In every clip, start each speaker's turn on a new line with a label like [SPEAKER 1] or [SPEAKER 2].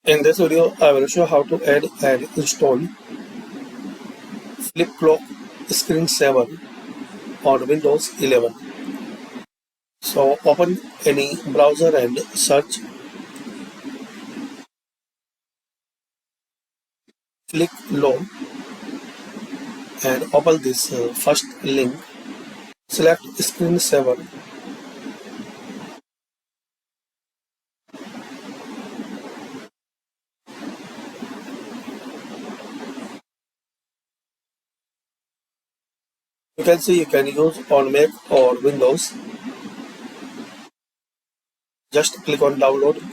[SPEAKER 1] In this video, I will show how to add and install Flipclock Screensaver on Windows 11. So open any browser and search Flipclock and open this first link. Select Screensaver. You can see you can use on Mac or Windows. Just click on download.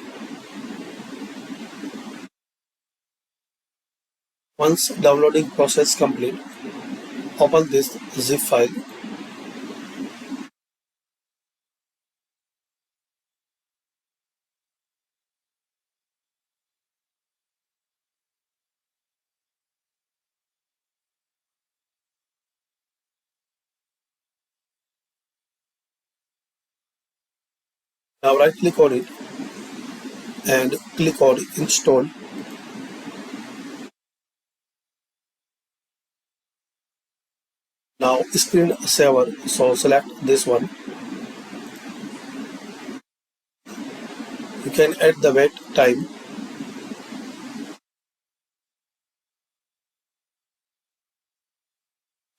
[SPEAKER 1] Once downloading process complete, open this zip file. Now right click on it and click on install. Now screensaver, so select this one. You can add the wait time.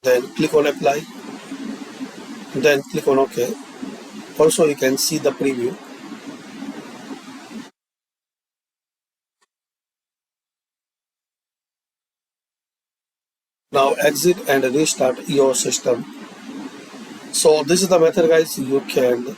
[SPEAKER 1] Then click on apply. Then click on OK. Also you can see the preview. Now exit and restart your system. So this is the method, guys. You can